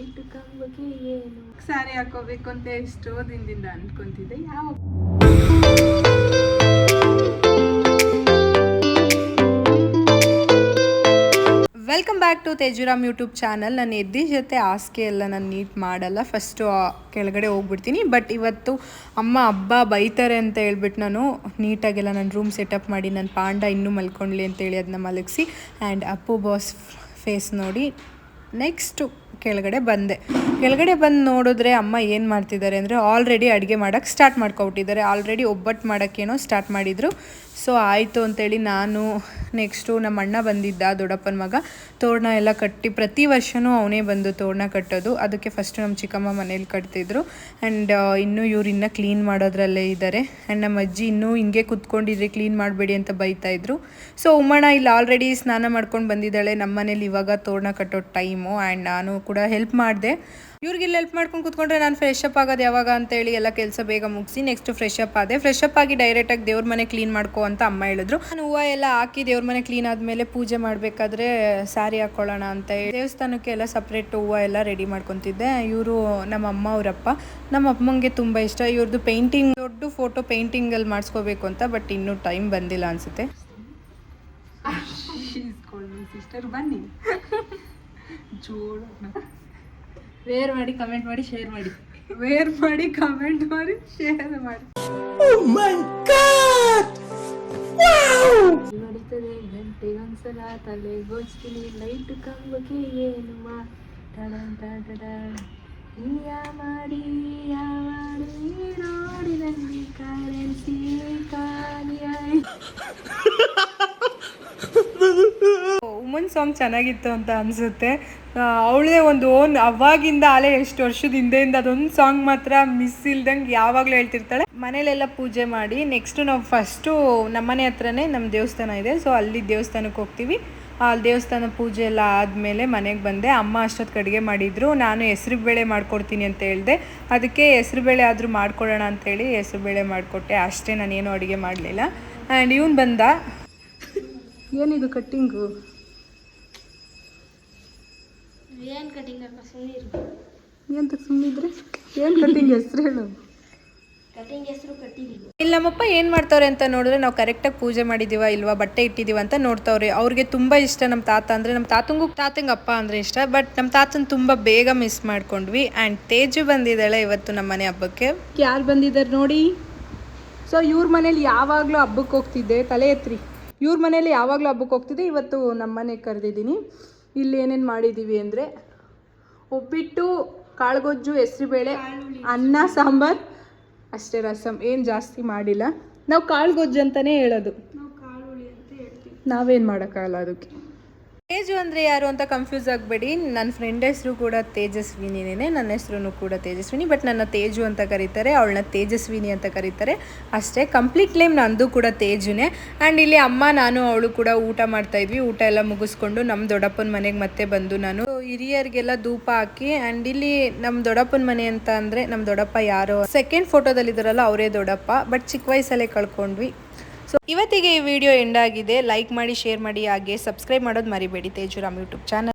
Light ಕಂಬಕ್ಕೆ ಏನು ಸ್ಯಾರಿ ಹಾಕೋಬೇಕು ಅಂತ ಎಷ್ಟೋ ದಿನದಿಂದ ಅನ್ಕೊಂತಿದ್ದೆ. ಯಾವ welcome back to Tejuram YouTube channel. ನಾನು ಎದ್ದಿ ಜೊತೆ ಹಾಸಿಗೆ ಎಲ್ಲ ನಾನು ನೀಟ್ ಮಾಡಲ್ಲ, ಫಸ್ಟು ಕೆಳಗಡೆ ಹೋಗ್ಬಿಡ್ತೀನಿ. ಬಟ್ ಇವತ್ತು ಅಮ್ಮ ಹಬ್ಬ ಬೈತಾರೆ ಅಂತ ಹೇಳ್ಬಿಟ್ಟು ನಾನು ನೀಟಾಗೆಲ್ಲ ನನ್ನ ರೂಮ್ ಸೆಟಪ್ ಮಾಡಿ ನನ್ನ ಪಾಂಡ ಇನ್ನೂ ಮಲ್ಕೊಂಡ್ಲಿ ಅಂತೇಳಿ ಅದನ್ನ ಮಲಗಿಸಿ ಆ್ಯಂಡ್ ಅಪ್ಪು ಬಾಸ್ ಫೇಸ್ ನೋಡಿ ನೆಕ್ಸ್ಟು ಕೆಳಗಡೆ ಬಂದು ನೋಡಿದ್ರೆ ಅಮ್ಮ ಏನು ಮಾಡ್ತಿದ್ದಾರೆ ಅಂದರೆ ಆಲ್ರೆಡಿ ಅಡುಗೆ ಮಾಡೋಕ್ಕೆ ಸ್ಟಾರ್ಟ್ ಮಾಡ್ಕೊಬಿಟ್ಟಿದ್ದಾರೆ. ಆಲ್ರೆಡಿ ಒಬ್ಬಟ್ಟು ಮಾಡೋಕ್ಕೇನೋ ಸ್ಟಾರ್ಟ್ ಮಾಡಿದರು. ಸೊ ಆಯಿತು ಅಂತೇಳಿ ನಾನು ನೆಕ್ಸ್ಟು ನಮ್ಮ ಅಣ್ಣ ಬಂದಿದ್ದ, ದೊಡ್ಡಪ್ಪನ ಮಗ, ತೋರಣ ಎಲ್ಲ ಕಟ್ಟಿ ಪ್ರತಿ ವರ್ಷವೂ ಅವನೇ ಬಂದು ತೋರಣ ಕಟ್ಟೋದು. ಅದಕ್ಕೆ ಫಸ್ಟು ನಮ್ಮ ಚಿಕ್ಕಮ್ಮ ಮನೇಲಿ ಕಟ್ತಿದ್ರು ಆ್ಯಂಡ್ ಇನ್ನೂ ಇವ್ರು ಇನ್ನೂ ಕ್ಲೀನ್ ಮಾಡೋದ್ರಲ್ಲೇ ಇದ್ದಾರೆ. ಆ್ಯಂಡ್ ನಮ್ಮ ಅಜ್ಜಿ ಇನ್ನೂ ಹಿಂಗೆ ಕುತ್ಕೊಂಡಿದ್ರೆ ಕ್ಲೀನ್ ಮಾಡಬೇಡಿ ಅಂತ ಬೈತಾಯಿದ್ರು. ಸೊ ಉಮ್ಮಣ್ಣ ಇಲ್ಲಿ ಆಲ್ರೆಡಿ ಸ್ನಾನ ಮಾಡ್ಕೊಂಡು ಬಂದಿದ್ದಾಳೆ. ನಮ್ಮ ಮನೇಲಿ ಇವಾಗ ತೋರಣ ಕಟ್ಟೋ ಟೈಮು ಆ್ಯಂಡ್ ನಾನು ಕೂಡ ಹೆಲ್ಪ್ ಮಾಡಿದೆ. ಇವ್ರಿಗೆಲ್ಲ ಹೆಲ್ಪ್ ಮಾಡ್ಕೊಂಡು ಕೂತ್ಕೊಂಡ್ರೆ ನಾನು ಫ್ರೆಶ್ ಅಪ್ ಆಗೋದು ಯಾವಾಗ ಅಂತೇಳಿ ಎಲ್ಲ ಕೆಲಸ ಬೇಗ ಮುಗಿಸಿ ನೆಕ್ಸ್ಟ್ ಫ್ರೆಶ್ ಅಪ್ ಆದೆ. ಫ್ರೆಶ್ ಅಪ್ ಆಗಿ ಡೈರೆಕ್ಟಾಗಿ ದೇವ್ರ ಮನೆ ಕ್ಲೀನ್ ಮಾಡ್ಕೊ ಅಂತ ಅಮ್ಮ ಹೇಳಿದ್ರು. ನಾನು ಹೂವು ಎಲ್ಲ ಹಾಕಿ ದೇವ್ರ ಮನೆ ಕ್ಲೀನ್ ಆದಮೇಲೆ ಪೂಜೆ ಮಾಡಬೇಕಾದ್ರೆ ಸ್ಯಾರಿ ಹಾಕ್ಕೊಳ್ಳೋಣ ಅಂತ ಹೇಳಿ ದೇವಸ್ಥಾನಕ್ಕೆ ಎಲ್ಲ ಸಪ್ರೇಟ್ ಹೂವು ಎಲ್ಲ ರೆಡಿ ಮಾಡ್ಕೊತಿದ್ದೆ. ಇವರು ನಮ್ಮ ಅಮ್ಮ ಅವರಪ್ಪ, ನಮ್ಮ ಅಮ್ಮಂಗೆ ತುಂಬ ಇಷ್ಟ ಇವ್ರದ್ದು ಪೇಂಟಿಂಗ್, ದೊಡ್ಡ ಫೋಟೋ ಪೇಂಟಿಂಗಲ್ಲಿ ಮಾಡಿಸ್ಕೋಬೇಕು ಅಂತ. ಬಟ್ ಇನ್ನೂ ಟೈಮ್ ಬಂದಿಲ್ಲ ಅನಿಸುತ್ತೆ. ಸಿಸ್ಟರ್ ಬನ್ನಿ, ಜೋಳ ವೇರ್ ಮಾಡಿ ಕಮೆಂಟ್ ಮಾಡಿ ಶೇರ್ ಮಾಡಿ, ವೇರ್ ಮಾಡಿ ಕಮೆಂಟ್ ಮಾಡಿ ಶೇರ್ ಮಾಡಿ. ನಡೀತದೆ ಗಂಟೆಗೊಂದ್ಸಲ ತಲೆಗೋಸ್ಕರ ಲೈಟ್ ಕಂಬಕ್ಕೆ ಏನು ಮಾಡಿ ರೋಡಿನಲ್ಲಿ ಕರೆನ್ಸಿ ಖಾಲಿಯಾಗಿ. ಉಮನ್ ಸಾಂಗ್ ಚೆನ್ನಾಗಿತ್ತು ಅಂತ ಅನಿಸುತ್ತೆ. ಅವಳದೇ ಒಂದು ಓನ್ ಅವಾಗಿಂದ ಆಲೆ ಎಷ್ಟು ವರ್ಷದ ಹಿಂದೆಯಿಂದ ಅದೊಂದು ಸಾಂಗ್ ಮಾತ್ರ ಮಿಸ್ ಇಲ್ದಂಗೆ ಯಾವಾಗಲೂ ಹೇಳ್ತಿರ್ತಾಳೆ. ಮನೇಲೆಲ್ಲ ಪೂಜೆ ಮಾಡಿ ನೆಕ್ಸ್ಟು ನಾವು ಫಸ್ಟು ನಮ್ಮನೆ ಹತ್ರನೇ ನಮ್ಮ ದೇವಸ್ಥಾನ ಇದೆ. ಸೊ ಅಲ್ಲಿ ದೇವಸ್ಥಾನಕ್ಕೆ ಹೋಗ್ತೀವಿ. ಅಲ್ಲಿ ದೇವಸ್ಥಾನ ಪೂಜೆ ಎಲ್ಲ ಆದಮೇಲೆ ಮನೆಗೆ ಬಂದೆ. ಅಮ್ಮ ಅಷ್ಟೊತ್ತಿಗೆ ಅಡುಗೆ ಮಾಡಿದರು. ನಾನು ಹೆಸ್ರು ಬೇಳೆ ಮಾಡ್ಕೊಡ್ತೀನಿ ಅಂತ ಹೇಳಿದೆ. ಅದಕ್ಕೆ ಹೆಸ್ರು ಬೇಳೆ ಆದರೂ ಮಾಡ್ಕೊಡೋಣ ಅಂಥೇಳಿ ಹೆಸ್ರು ಬೇಳೆ ಮಾಡಿಕೊಟ್ಟೆ. ಅಷ್ಟೇ, ನಾನೇನು ಅಡುಗೆ ಮಾಡಲಿಲ್ಲ. ಆ್ಯಂಡ್ ಇವನು ಬಂದ. ಏನಿದು ಕಟ್ಟಿಂಗು? ಏನು ಕಟಿಂಗ್ ಅಕ್ಕ, ಸುಮ್ಮನಿರು. ಎಂತ ಸುಮ್ಮನಿದ್ರೆ ಏನು ಕಟ್ಟಿಂಗ್ ಹೆಸ್ರು ಹೇಳು? ಕಟಿಂಗ್ ಹೆಸರು ಕಟ್ಟಿಂಗ್. ಇಲ್ಲಿ ನಮ್ಮಪ್ಪ ಏನು ಮಾಡ್ತಾವ್ರೆ ಅಂತ ನೋಡಿದ್ರೆ ನಾವು ಕರೆಕ್ಟಾಗಿ ಪೂಜೆ ಮಾಡಿದ್ದೀವ ಇಲ್ವಾ, ಬಟ್ಟೆ ಇಟ್ಟಿದ್ದೀವ ಅಂತ ನೋಡ್ತಾವ್ರೆ. ಅವ್ರಿಗೆ ತುಂಬ ಇಷ್ಟ ನಮ್ಮ ತಾತ ಅಂದರೆ. ನಮ್ಮ ತಾತಂಗೆ ಅಪ್ಪ ಅಂದರೆ ಇಷ್ಟ. ಬಟ್ ನಮ್ಮ ತಾತನ ತುಂಬ ಬೇಗ ಮಿಸ್ ಮಾಡ್ಕೊಂಡ್ವಿ. ಆ್ಯಂಡ್ ತೇಜು ಬಂದಿದ್ದಾಳೆ ಇವತ್ತು ನಮ್ಮ ಮನೆ ಹಬ್ಬಕ್ಕೆ. ಯಾರು ಬಂದಿದ್ದಾರೆ ನೋಡಿ. ಸೊ ಇವ್ರ ಮನೇಲಿ ಯಾವಾಗಲೂ ಹಬ್ಬಕ್ಕೆ ಹೋಗ್ತಿದ್ದೆ, ತಲೆ ಎತ್ರಿ. ಇವ್ರ ಮನೇಲಿ ಯಾವಾಗಲೂ ಹಬ್ಬಕ್ಕೆ ಹೋಗ್ತಿದ್ದೆ. ಇವತ್ತು ನಮ್ಮ ಮನೆಗೆ ಕರೆದಿದ್ದೀನಿ. ಇಲ್ಲಿ ಏನೇನು ಮಾಡಿದ್ದೀವಿ ಅಂದರೆ ಒಬ್ಬಿಟ್ಟು, ಕಾಳುಗೊಜ್ಜು, ಹೆಸ್ರುಬೇಳೆ, ಅನ್ನ, ಸಾಂಬಾರು, ಅಷ್ಟೇ. ರಸಮ್ ಏನು ಜಾಸ್ತಿ ಮಾಡಿಲ್ಲ. ನಾವು ಕಾಳುಗೊಜ್ಜು ಅಂತಲೇ ಹೇಳೋದು, ನಾವೇನು ಮಾಡೋಕ್ಕಾಗಲ್ಲ ಅದಕ್ಕೆ. ತೇಜು ಅಂದರೆ ಯಾರು ಅಂತ ಕನ್ಫ್ಯೂಸ್ ಆಗಬೇಡಿ. ನನ್ನ ಫ್ರೆಂಡ್ ಹೆಸರು ಕೂಡ ತೇಜಸ್ವಿನಿನೇ, ನನ್ನ ಹೆಸರು ಕೂಡ ತೇಜಸ್ವಿನಿ. ಬಟ್ ನನ್ನ ತೇಜು ಅಂತ ಕರೀತಾರೆ, ಅವಳನ್ನ ತೇಜಸ್ವಿನಿ ಅಂತ ಕರೀತಾರೆ ಅಷ್ಟೇ. ಕಂಪ್ಲೀಟ್ ನೇಮ್ ನಂದು ಕೂಡ ತೇಜುನೇ. ಆ್ಯಂಡ್ ಇಲ್ಲಿ ಅಮ್ಮ, ನಾನು, ಅವಳು ಕೂಡ ಊಟ ಮಾಡ್ತಾಯಿದ್ವಿ. ಊಟ ಎಲ್ಲ ಮುಗಿಸ್ಕೊಂಡು ನಮ್ಮ ದೊಡ್ಡಪ್ಪನ ಮನೆಗೆ ಮತ್ತೆ ಬಂದು ನಾನು ಹಿರಿಯರಿಗೆಲ್ಲ ಧೂಪ ಹಾಕಿ. ಆ್ಯಂಡ್ ಇಲ್ಲಿ ನಮ್ಮ ದೊಡ್ಡಪ್ಪನ ಮನೆ ಅಂತ ಅಂದರೆ ನಮ್ಮ ದೊಡ್ಡಪ್ಪ ಯಾರೋ ಸೆಕೆಂಡ್ ಫೋಟೋದಲ್ಲಿದ್ದಾರಲ್ಲ ಅವರೇ ದೊಡ್ಡಪ್ಪ. ಬಟ್ ಚಿಕ್ಕ ವಯಸ್ಸಲ್ಲೇ ಕಳ್ಕೊಂಡ್ವಿ. ಸೊ ಇವತ್ತಿಗೆ ಈ ವಿಡಿಯೋ ಎಂಡ್ ಆಗಿದೆ. ಲೈಕ್ ಮಾಡಿ, ಶೇರ್ ಮಾಡಿ, ಹಾಗೆ ಸಬ್ಸ್ಕ್ರೈಬ್ ಮಾಡೋದು ಮರಿಬೇಡಿ ತೇಜುರಾಮ್ ಯೂಟ್ಯೂಬ್ ಚಾನಲ್.